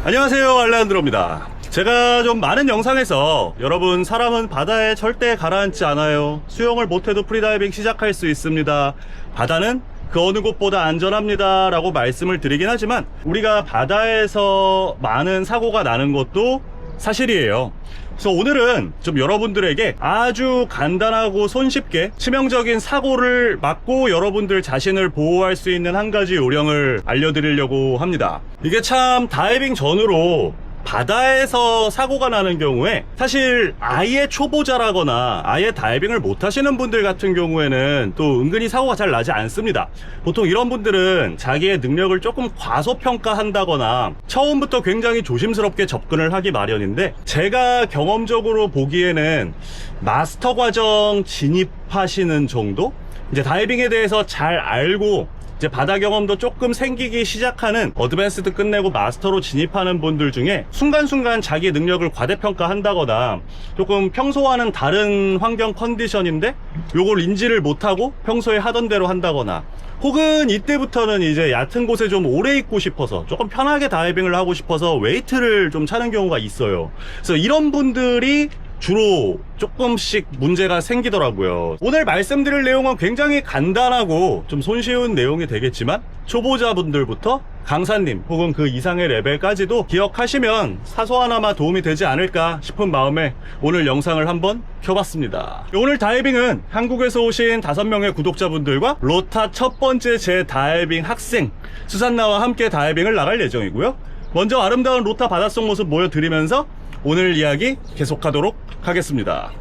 안녕하세요, 알레한드로입니다. 제가 좀 많은 영상에서 여러분, 사람은 바다에 절대 가라앉지 않아요, 수영을 못해도 프리다이빙 시작할 수 있습니다, 바다는 그 어느 곳보다 안전합니다 라고 말씀을 드리긴 하지만, 우리가 바다에서 많은 사고가 나는 것도 사실이에요. 그래서 오늘은 좀 여러분들에게 아주 간단하고 손쉽게 치명적인 사고를 막고 여러분들 자신을 보호할 수 있는 한 가지 요령을 알려드리려고 합니다. 이게 참 다이빙 전으로 바다에서 사고가 나는 경우에, 사실 아예 초보자라거나 아예 다이빙을 못 하시는 분들 같은 경우에는 또 은근히 사고가 잘 나지 않습니다. 보통 이런 분들은 자기의 능력을 조금 과소평가한다거나 처음부터 굉장히 조심스럽게 접근을 하기 마련인데, 제가 경험적으로 보기에는 마스터 과정 진입하시는 정도? 이제 다이빙에 대해서 잘 알고 이제 바다 경험도 조금 생기기 시작하는, 어드밴스드 끝내고 마스터로 진입하는 분들 중에 순간순간 자기 능력을 과대평가한다거나 조금 평소와는 다른 환경 컨디션인데 요걸 인지를 못하고 평소에 하던 대로 한다거나, 혹은 이때부터는 이제 얕은 곳에 좀 오래 있고 싶어서 조금 편하게 다이빙을 하고 싶어서 웨이트를 좀 차는 경우가 있어요. 그래서 이런 분들이 주로 조금씩 문제가 생기더라고요. 오늘 말씀드릴 내용은 굉장히 간단하고 좀 손쉬운 내용이 되겠지만, 초보자분들부터 강사님 혹은 그 이상의 레벨까지도 기억하시면 사소하나마 도움이 되지 않을까 싶은 마음에 오늘 영상을 한번 켜봤습니다. 오늘 다이빙은 한국에서 오신 5명의 구독자분들과 로타 첫 번째 제 다이빙 학생 수산나와 함께 다이빙을 나갈 예정이고요. 먼저 아름다운 로타 바닷속 모습 보여드리면서 오늘 이야기 계속하도록 하겠습니다.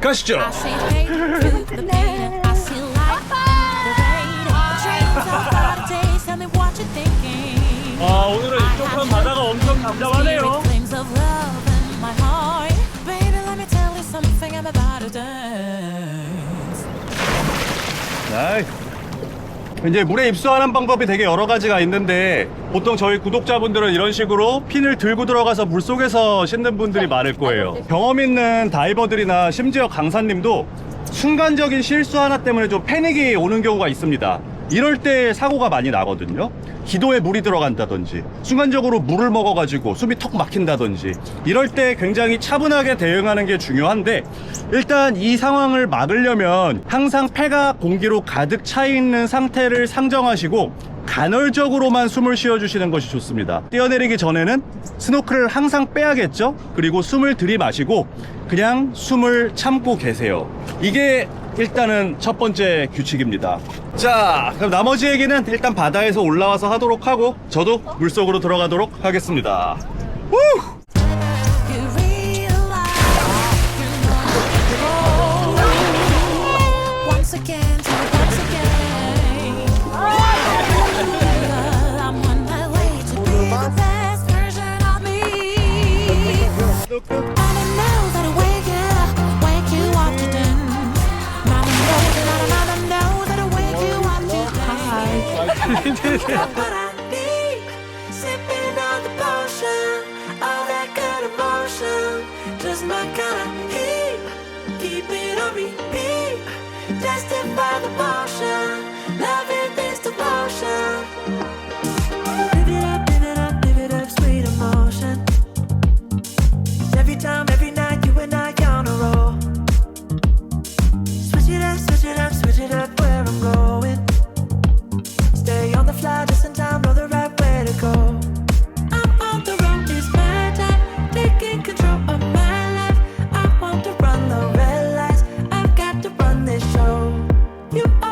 가시죠. 오늘은 이쪽은 바다가 엄청 답답하네요. 이제 물에 입수하는 방법이 되게 여러 가지가 있는데, 보통 저희 구독자분들은 이런 식으로 핀을 들고 들어가서 물속에서 씻는 분들이 많을 거예요. 경험 있는 다이버들이나 심지어 강사님도 순간적인 실수 하나 때문에 좀 패닉이 오는 경우가 있습니다. 이럴 때 사고가 많이 나거든요. 기도에 물이 들어간다든지, 순간적으로 물을 먹어가지고 숨이 턱 막힌다든지, 이럴 때 굉장히 차분하게 대응하는 게 중요한데, 일단 이 상황을 막으려면 항상 폐가 공기로 가득 차 있는 상태를 상정하시고 간헐적으로만 숨을 쉬어주시는 것이 좋습니다. 뛰어내리기 전에는 스노클을 항상 빼야겠죠. 그리고 숨을 들이마시고 그냥 숨을 참고 계세요. 이게 일단은 첫 번째 규칙입니다. 자, 그럼 나머지 얘기는 일단 바다에서 올라와서 하도록 하고, 저도 물속으로 들어가도록 하겠습니다. 우! You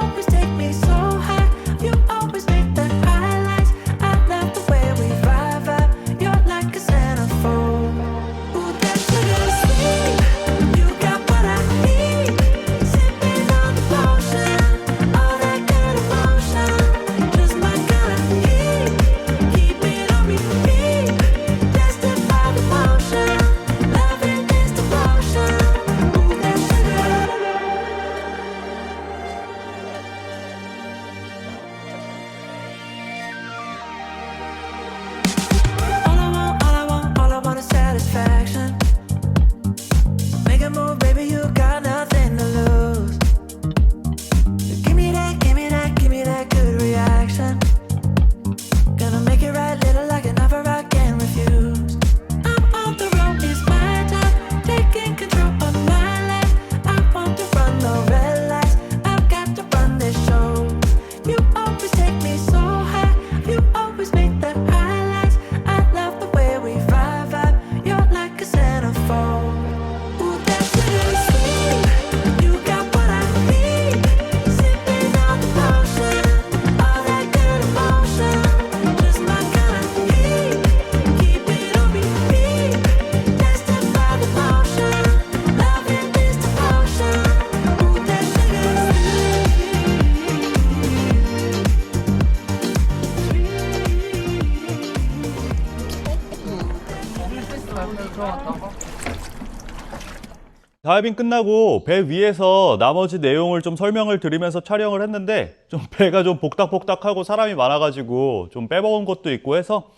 다이빙 끝나고 배 위에서 나머지 내용을 좀 설명을 드리면서 촬영을 했는데 좀 배가 좀 복닥복닥하고 사람이 많아가지고 좀 빼먹은 것도 있고 해서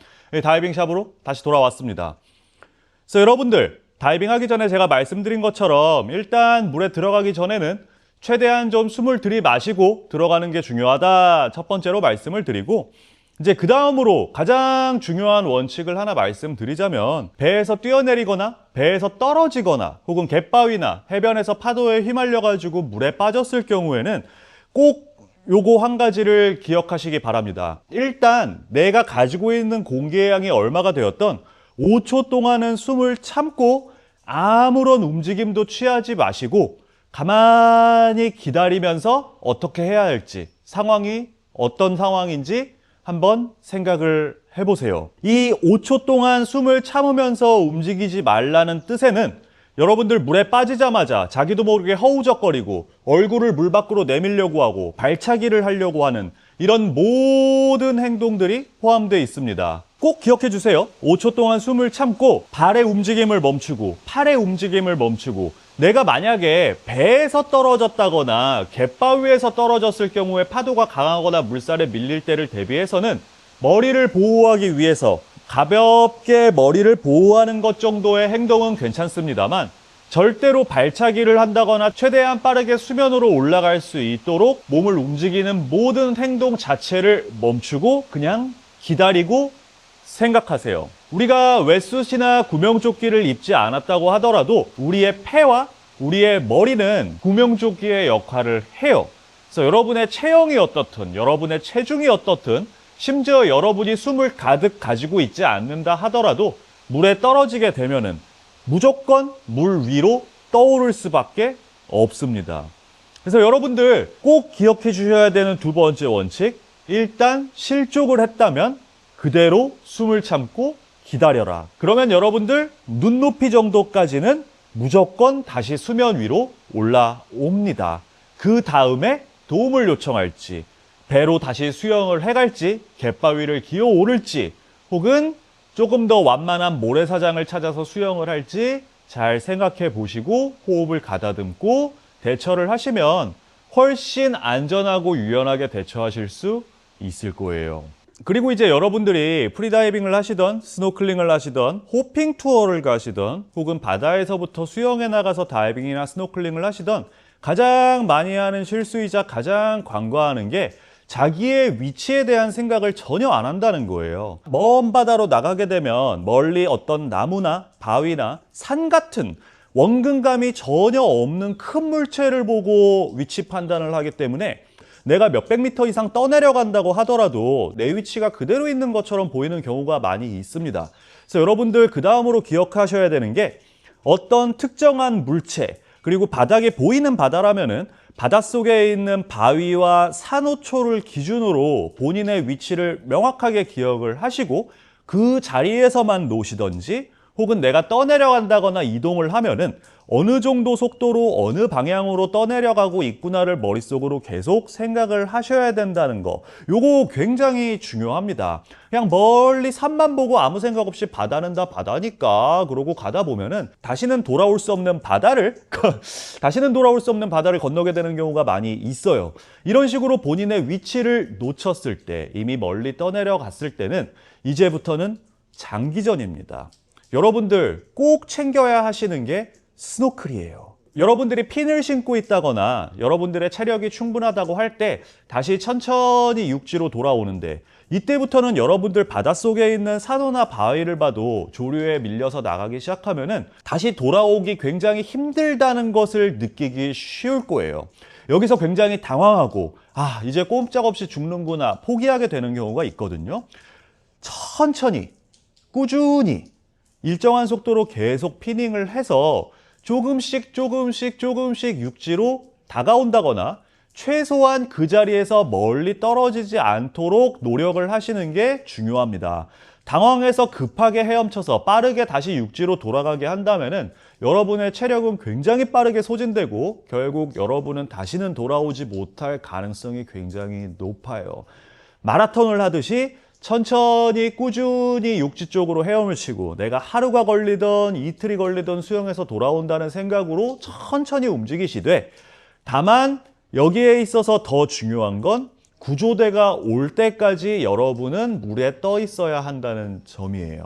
다이빙 샵으로 다시 돌아왔습니다. 그래서 여러분들 다이빙 하기 전에 제가 말씀드린 것처럼 일단 물에 들어가기 전에는 최대한 좀 숨을 들이마시고 들어가는 게 중요하다 첫 번째로 말씀을 드리고, 이제 그 다음으로 가장 중요한 원칙을 하나 말씀드리자면, 배에서 뛰어내리거나 배에서 떨어지거나 혹은 갯바위나 해변에서 파도에 휘말려 가지고 물에 빠졌을 경우에는 꼭 요거 한 가지를 기억하시기 바랍니다. 일단 내가 가지고 있는 공기의 양이 얼마가 되었던 5초 동안은 숨을 참고 아무런 움직임도 취하지 마시고 가만히 기다리면서 어떻게 해야 할지, 상황이 어떤 상황인지 한번 생각을 해보세요. 이 5초 동안 숨을 참으면서 움직이지 말라는 뜻에는 여러분들 물에 빠지자마자 자기도 모르게 허우적거리고 얼굴을 물 밖으로 내밀려고 하고 발차기를 하려고 하는 이런 모든 행동들이 포함되어 있습니다. 꼭 기억해 주세요. 5초 동안 숨을 참고 발의 움직임을 멈추고 팔의 움직임을 멈추고, 내가 만약에 배에서 떨어졌다거나 갯바위에서 떨어졌을 경우에 파도가 강하거나 물살에 밀릴 때를 대비해서는 머리를 보호하기 위해서 가볍게 머리를 보호하는 것 정도의 행동은 괜찮습니다만, 절대로 발차기를 한다거나 최대한 빠르게 수면으로 올라갈 수 있도록 몸을 움직이는 모든 행동 자체를 멈추고 그냥 기다리고 생각하세요. 우리가 웨트슛이나 구명조끼를 입지 않았다고 하더라도 우리의 폐와 우리의 머리는 구명조끼의 역할을 해요. 그래서 여러분의 체형이 어떻든 여러분의 체중이 어떻든, 심지어 여러분이 숨을 가득 가지고 있지 않는다 하더라도 물에 떨어지게 되면은 무조건 물 위로 떠오를 수밖에 없습니다. 그래서 여러분들 꼭 기억해 주셔야 되는 두 번째 원칙, 일단 실족을 했다면 그대로 숨을 참고 기다려라. 그러면 여러분들 눈높이 정도까지는 무조건 다시 수면 위로 올라옵니다. 그 다음에 도움을 요청할지, 배로 다시 수영을 해갈지, 갯바위를 기어 오를지, 혹은 조금 더 완만한 모래사장을 찾아서 수영을 할지 잘 생각해 보시고 호흡을 가다듬고 대처를 하시면 훨씬 안전하고 유연하게 대처하실 수 있을 거예요. 그리고 이제 여러분들이 프리다이빙을 하시던 스노클링을 하시던 호핑 투어를 가시던 혹은 바다에서부터 수영에 나가서 다이빙이나 스노클링을 하시던 가장 많이 하는 실수이자 가장 관과하는 게 자기의 위치에 대한 생각을 전혀 안 한다는 거예요. 먼 바다로 나가게 되면 멀리 어떤 나무나 바위나 산 같은 원근감이 전혀 없는 큰 물체를 보고 위치 판단을 하기 때문에 내가 몇백 미터 이상 떠내려간다고 하더라도 내 위치가 그대로 있는 것처럼 보이는 경우가 많이 있습니다. 그래서 여러분들 그 다음으로 기억하셔야 되는 게, 어떤 특정한 물체, 그리고 바닥에 보이는 바다라면은 바닷속에 있는 바위와 산호초를 기준으로 본인의 위치를 명확하게 기억을 하시고 그 자리에서만 노시던지, 혹은 내가 떠내려간다거나 이동을 하면은 어느 정도 속도로 어느 방향으로 떠내려가고 있구나를 머릿속으로 계속 생각을 하셔야 된다는 거, 요거 굉장히 중요합니다. 그냥 멀리 산만 보고 아무 생각 없이 바다는 다 바다니까 그러고 가다 보면은 다시는 돌아올 수 없는 바다를 건너게 되는 경우가 많이 있어요. 이런 식으로 본인의 위치를 놓쳤을 때, 이미 멀리 떠내려갔을 때는 이제부터는 장기전입니다. 여러분들 꼭 챙겨야 하시는 게 스노클이에요. 여러분들이 핀을 신고 있다거나 여러분들의 체력이 충분하다고 할 때 다시 천천히 육지로 돌아오는데, 이때부터는 여러분들 바닷속에 있는 산호나 바위를 봐도 조류에 밀려서 나가기 시작하면은 다시 돌아오기 굉장히 힘들다는 것을 느끼기 쉬울 거예요. 여기서 굉장히 당황하고 이제 꼼짝없이 죽는구나 포기하게 되는 경우가 있거든요. 천천히 꾸준히 일정한 속도로 계속 피닝을 해서 조금씩 육지로 다가온다거나 최소한 그 자리에서 멀리 떨어지지 않도록 노력을 하시는 게 중요합니다. 당황해서 급하게 헤엄쳐서 빠르게 다시 육지로 돌아가게 한다면은 여러분의 체력은 굉장히 빠르게 소진되고 결국 여러분은 다시는 돌아오지 못할 가능성이 굉장히 높아요. 마라톤을 하듯이 천천히 꾸준히 육지 쪽으로 헤엄을 치고 내가 하루가 걸리던 이틀이 걸리던 수영에서 돌아온다는 생각으로 천천히 움직이시되, 다만 여기에 있어서 더 중요한 건 구조대가 올 때까지 여러분은 물에 떠 있어야 한다는 점이에요.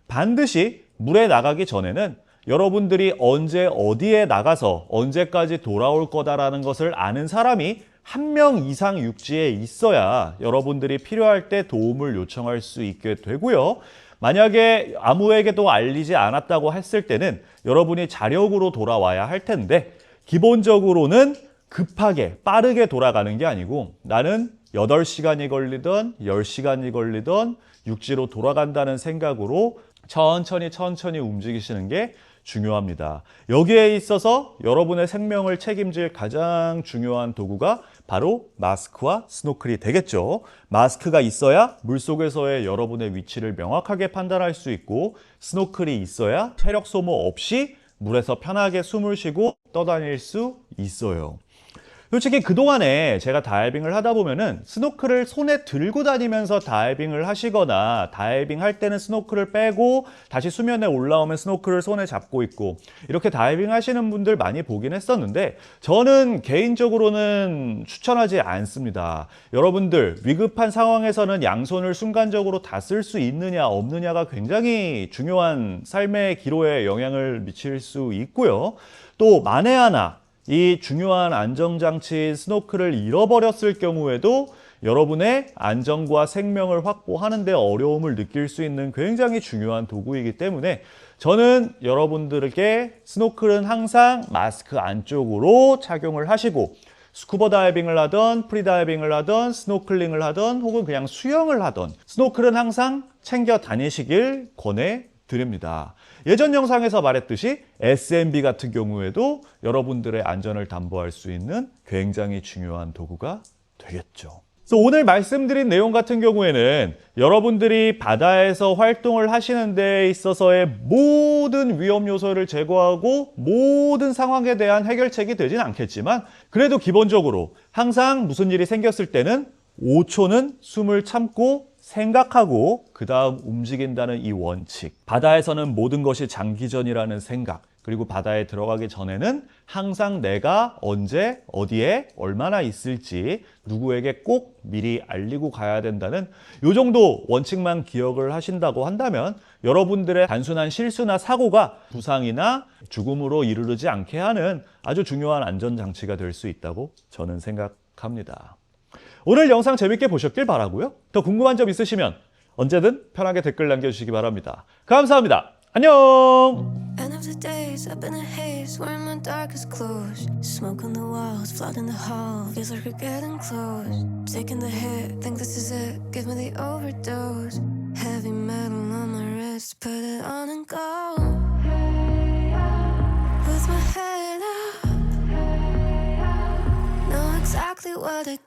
반드시 물에 나가기 전에는 여러분들이 언제 어디에 나가서 언제까지 돌아올 거다라는 것을 아는 사람이 한 명 이상 육지에 있어야 여러분들이 필요할 때 도움을 요청할 수 있게 되고요. 만약에 아무에게도 알리지 않았다고 했을 때는 여러분이 자력으로 돌아와야 할 텐데, 기본적으로는 급하게 빠르게 돌아가는 게 아니고 나는 8시간이 걸리던 10시간이 걸리던 육지로 돌아간다는 생각으로 천천히 움직이시는 게 중요합니다. 여기에 있어서 여러분의 생명을 책임질 가장 중요한 도구가 바로 마스크와 스노클이 되겠죠. 마스크가 있어야 물속에서의 여러분의 위치를 명확하게 판단할 수 있고, 스노클이 있어야 체력 소모 없이 물에서 편하게 숨을 쉬고 떠다닐 수 있어요. 솔직히 그동안에 제가 다이빙을 하다 보면은 스노클을 손에 들고 다니면서 다이빙을 하시거나, 다이빙 할 때는 스노클을 빼고 다시 수면에 올라오면 스노클을 손에 잡고 있고, 이렇게 다이빙 하시는 분들 많이 보긴 했었는데 저는 개인적으로는 추천하지 않습니다. 여러분들 위급한 상황에서는 양손을 순간적으로 다 쓸 수 있느냐 없느냐가 굉장히 중요한 삶의 기로에 영향을 미칠 수 있고요. 또 만에 하나 이 중요한 안전장치인 스노클을 잃어버렸을 경우에도 여러분의 안전과 생명을 확보하는 데 어려움을 느낄 수 있는 굉장히 중요한 도구이기 때문에 저는 여러분들에게 스노클은 항상 마스크 안쪽으로 착용을 하시고, 스쿠버 다이빙을 하던 프리다이빙을 하던 스노클링을 하던 혹은 그냥 수영을 하던 스노클은 항상 챙겨 다니시길 권해드립니다. 예전 영상에서 말했듯이 SMB 같은 경우에도 여러분들의 안전을 담보할 수 있는 굉장히 중요한 도구가 되겠죠. 그래서 오늘 말씀드린 내용 같은 경우에는 여러분들이 바다에서 활동을 하시는 데 있어서의 모든 위험 요소를 제거하고 모든 상황에 대한 해결책이 되진 않겠지만, 그래도 기본적으로 항상 무슨 일이 생겼을 때는 5초는 숨을 참고 생각하고 그 다음 움직인다는 이 원칙, 바다에서는 모든 것이 장기전이라는 생각, 그리고 바다에 들어가기 전에는 항상 내가 언제 어디에 얼마나 있을지 누구에게 꼭 미리 알리고 가야 된다는 이 정도 원칙만 기억을 하신다고 한다면 여러분들의 단순한 실수나 사고가 부상이나 죽음으로 이르르지 않게 하는 아주 중요한 안전장치가 될 수 있다고 저는 생각합니다. 오늘 영상 재밌게 보셨길 바라고요. 더 궁금한 점 있으시면 언제든 편하게 댓글 남겨주시기 바랍니다. 감사합니다. 안녕! End of the days, up in a haze, wearing my darkest clothes. Smoke on the walls, flood in the hall, feels like we're getting close. Taking the hit, think this is it, give me the overdose. Heavy metal on my wrist, put it on and go. With my head up, know exactly what I